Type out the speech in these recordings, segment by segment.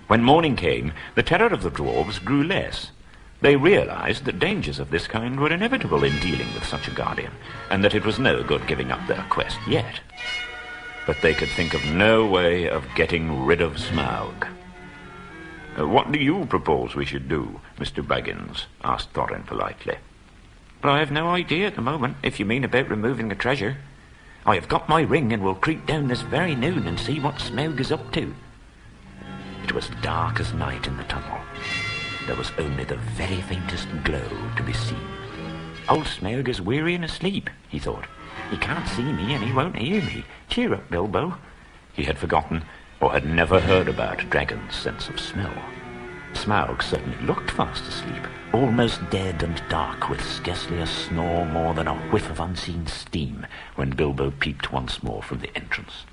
When morning came, the terror of the dwarves grew less. They realized that dangers of this kind were inevitable in dealing with such a guardian, and that it was no good giving up their quest yet. But they could think of no way of getting rid of Smaug. What do you propose we should do, Mr. Baggins? Asked Thorin politely. But I have no idea at the moment, if you mean about removing the treasure. I have got my ring and will creep down this very noon and see what Smaug is up to. It was dark as night in the tunnel. There was only the very faintest glow to be seen. Old Smaug is weary and asleep, he thought. He can't see me and he won't hear me. Cheer up, Bilbo. He had forgotten, or had never heard about, dragons' sense of smell. Smaug certainly looked fast asleep, almost dead and dark, with scarcely a snore more than a whiff of unseen steam, when Bilbo peeped once more from the entrance.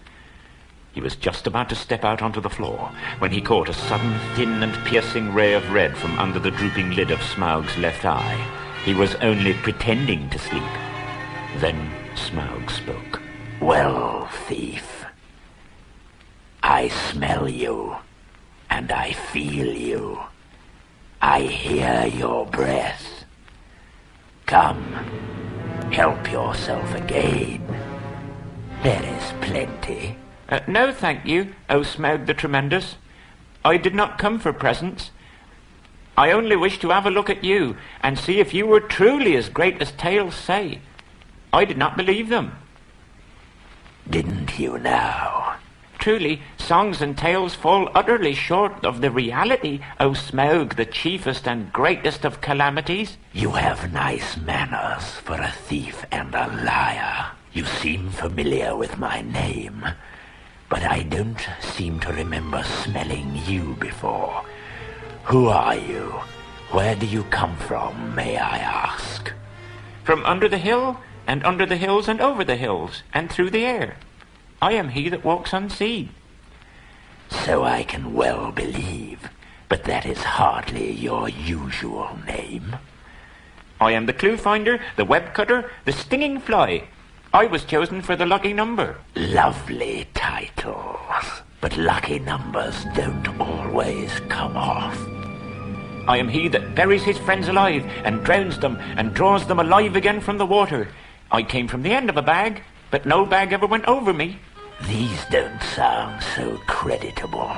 He was just about to step out onto the floor when he caught a sudden thin and piercing ray of red from under the drooping lid of Smaug's left eye. He was only pretending to sleep. Then Smaug spoke. Well, thief, I smell you, and I feel you. I hear your breath. Come, help yourself again. There is plenty. No, thank you, O Smaug the Tremendous. I did not come for presents. I only wish to have a look at you, and see if you were truly as great as tales say. I did not believe them. Didn't you now? Truly, songs and tales fall utterly short of the reality, O Smaug, the chiefest and greatest of calamities. You have nice manners for a thief and a liar. You seem familiar with my name, but I don't seem to remember smelling you before. Who are you? Where do you come from, may I ask? From under the hill, and under the hills, and over the hills, and through the air. I am he that walks unseen. So I can well believe, but that is hardly your usual name. I am the clue finder, the web cutter, the stinging fly. I was chosen for the lucky number. Lovely titles, but lucky numbers don't always come off. I am he that buries his friends alive and drowns them and draws them alive again from the water. I came from the end of a bag, but no bag ever went over me. These don't sound so creditable.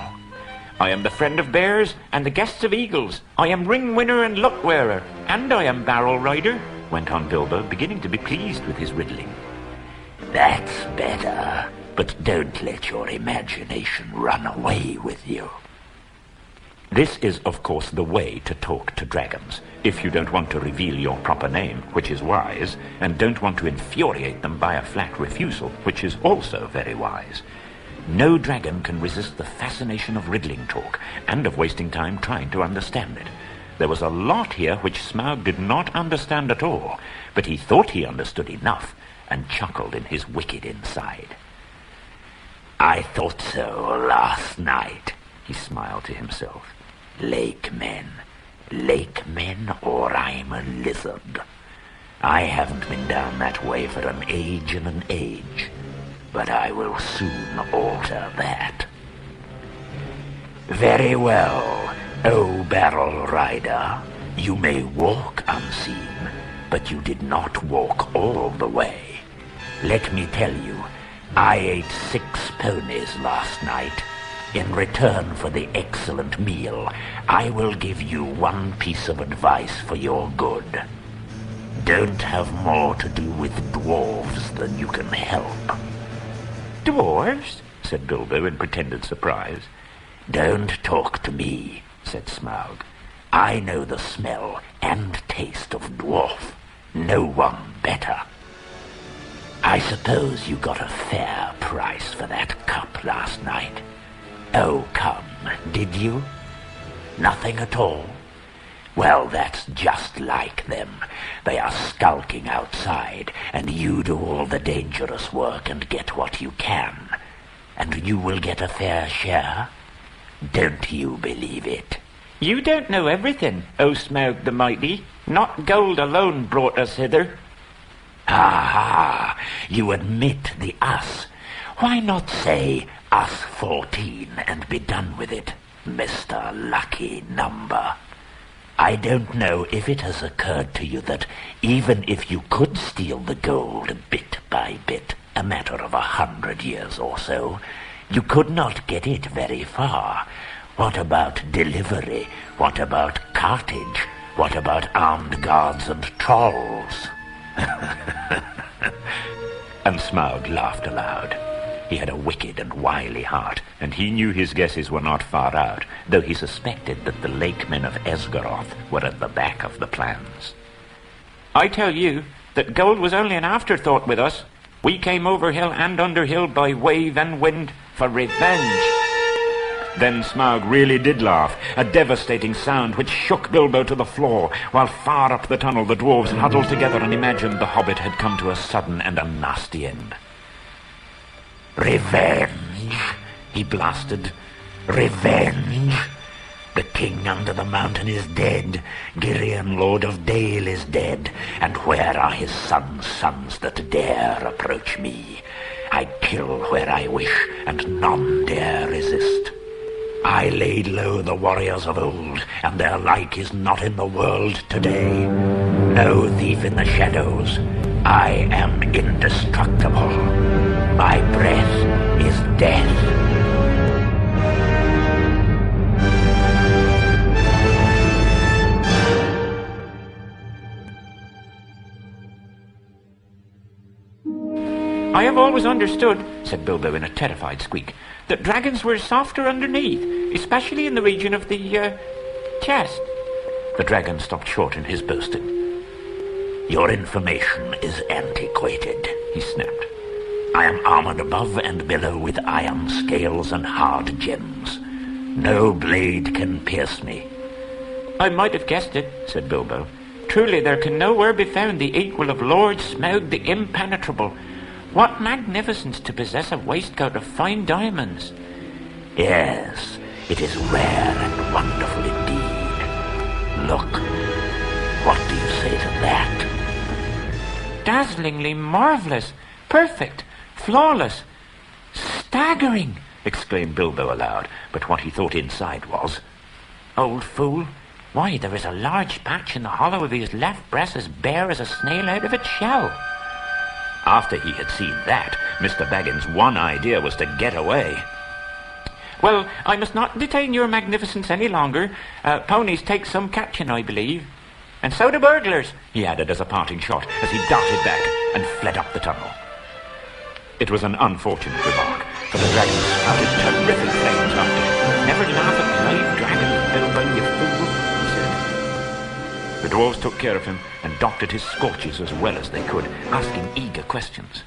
I am the friend of bears and the guests of eagles. I am Ringwinner and Luckwearer, and I am barrel rider, went on Bilbo, beginning to be pleased with his riddling. That's better, but don't let your imagination run away with you. This is, of course, the way to talk to dragons, if you don't want to reveal your proper name, which is wise, and don't want to infuriate them by a flat refusal, which is also very wise. No dragon can resist the fascination of riddling talk, and of wasting time trying to understand it. There was a lot here which Smaug did not understand at all, but he thought he understood enough, and chuckled in his wicked inside. I thought so last night, he smiled to himself. Lake men, or I'm a lizard. I haven't been down that way for an age and an age, but I will soon alter that. Very well, O barrel rider. You may walk unseen, but you did not walk all the way. Let me tell you, I ate 6 ponies last night. In return for the excellent meal, I will give you one piece of advice for your good. Don't have more to do with dwarves than you can help. Dwarves? Said Bilbo in pretended surprise. Don't talk to me, said Smaug. I know the smell and taste of dwarf. No one better. I suppose you got a fair price for that cup last night. Oh, come, did you? Nothing at all? Well, that's just like them. They are skulking outside, and you do all the dangerous work and get what you can. And you will get a fair share? Don't you believe it? You don't know everything, O Smaug the Mighty. Not gold alone brought us hither. Ah, you admit the us. Why not say us 14 and be done with it? Mr. Lucky Number. I don't know if it has occurred to you that even if you could steal the gold bit by bit, a matter of 100 years or so, you could not get it very far. What about delivery? What about cartage? What about armed guards and trolls? And Smaug laughed aloud. He had a wicked and wily heart, and he knew his guesses were not far out, though he suspected that the lake men of Esgaroth were at the back of the plans. I tell you that gold was only an afterthought with us. We came over hill and under hill by wave and wind for revenge. Then Smaug really did laugh, a devastating sound which shook Bilbo to the floor, while far up the tunnel the dwarves huddled together and imagined the Hobbit had come to a sudden and a nasty end. Revenge, he blasted. Revenge. The king under the mountain is dead. Girion, Lord of Dale, is dead. And where are his sons that dare approach me? I kill where I wish, and none dare resist. I laid low the warriors of old, and their like is not in the world today. No thief in the shadows. I am indestructible. My breath is death. I have always understood, said Bilbo in a terrified squeak, that dragons were softer underneath, especially in the region of the, chest. The dragon stopped short in his boasting. Your information is antiquated, he snapped. I am armored above and below with iron scales and hard gems. No blade can pierce me. I might have guessed it, said Bilbo. Truly there can nowhere be found the equal of Lord Smaug the Impenetrable. What magnificence to possess a waistcoat of fine diamonds. Yes, it is rare and wonderful indeed. Look, what do you say to that? Dazzlingly marvellous, perfect, flawless, staggering, exclaimed Bilbo aloud, but what he thought inside was, Old fool, why, there is a large patch in the hollow of his left breast as bare as a snail out of its shell. After he had seen that, Mr. Baggins' one idea was to get away. Well, I must not detain your magnificence any longer. Ponies take some catching, I believe. And so do burglars, he added as a parting shot, as he darted back and fled up the tunnel. It was an unfortunate remark, for the dragon spouted terrific flames after him. Never laugh at live dragons, Bilbo, you fool, he said. The dwarves took care of him and doctored his scorches as well as they could, asking eager questions.